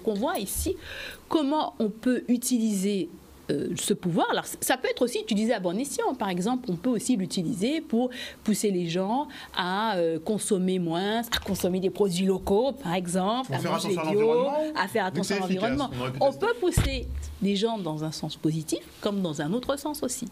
qu'on voit ici comment on peut utiliser ce pouvoir. Alors, ça peut être aussi utilisé à bon escient. Par exemple, on peut aussi l'utiliser pour pousser les gens à consommer moins, à consommer des produits locaux, par exemple, à manger bio, à faire attention à l'environnement. On peut pousser les gens dans un sens positif, comme dans un autre sens aussi.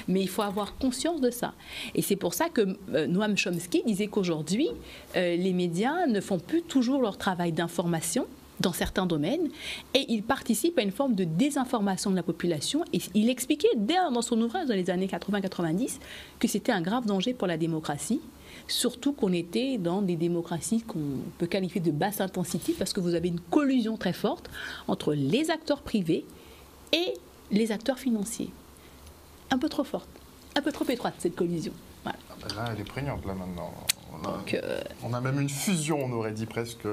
Mais il faut avoir conscience de ça. Et c'est pour ça que Noam Chomsky disait qu'aujourd'hui, les médias ne font plus toujours leur travail d'information dans certains domaines, et il participe à une forme de désinformation de la population. Et il expliquait dans son ouvrage dans les années 80-90 que c'était un grave danger pour la démocratie, surtout qu'on était dans des démocraties qu'on peut qualifier de basse intensité, parce que vous avez une collusion très forte entre les acteurs privés et les acteurs financiers. Un peu trop forte, un peu trop étroite cette collusion. Voilà. Là, elle est prégnante, là, maintenant. On a même une fusion, on aurait dit presque,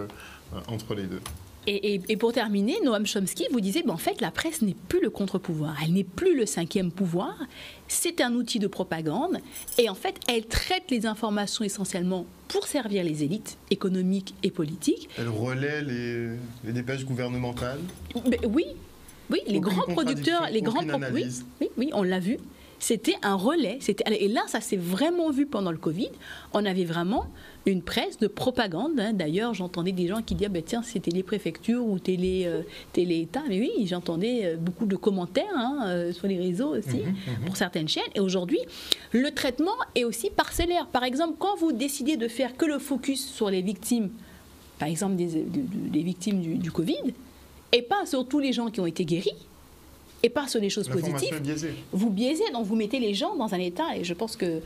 entre les deux. Et pour terminer, Noam Chomsky vous disait, en fait, la presse n'est plus le contre-pouvoir, elle n'est plus le cinquième pouvoir, c'est un outil de propagande, et en fait, elle traite les informations essentiellement pour servir les élites économiques et politiques. Elle relaie les dépêches gouvernementales. Oui, les grands producteurs, oui, on l'a vu. C'était un relais. Et là, ça s'est vraiment vu pendant le Covid. On avait vraiment une presse de propagande. D'ailleurs, j'entendais des gens qui disaient tiens, c'est télé-préfecture ou télé-État. Mais oui, j'entendais beaucoup de commentaires sur les réseaux aussi, pour certaines chaînes. Et aujourd'hui, le traitement est aussi parcellaire. Par exemple, quand vous décidez de faire que le focus sur les victimes, par exemple des victimes du Covid, et pas sur tous les gens qui ont été guéris, et pas sur les choses positives, vous biaisez, donc vous mettez les gens dans un état, et je pense que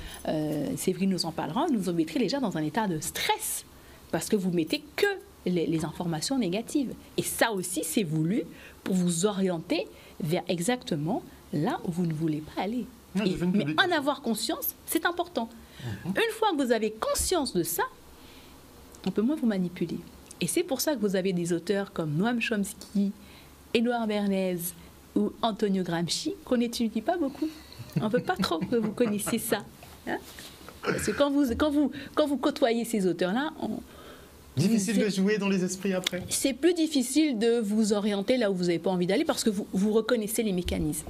Séverine nous en parlera, vous mettrez les gens dans un état de stress, parce que vous mettez que les informations négatives. Et ça aussi, c'est voulu pour vous orienter vers exactement là où vous ne voulez pas aller. Mais en avoir conscience, c'est important. Une fois que vous avez conscience de ça, on peut moins vous manipuler. Et c'est pour ça que vous avez des auteurs comme Noam Chomsky, Édouard Bernays, ou Antonio Gramsci, qu'on n'étudie pas beaucoup. On ne veut pas trop que vous connaissiez ça. Parce que quand vous côtoyez ces auteurs-là... Difficile de jouer dans les esprits après. C'est plus difficile de vous orienter là où vous n'avez pas envie d'aller, parce que vous reconnaissez les mécanismes.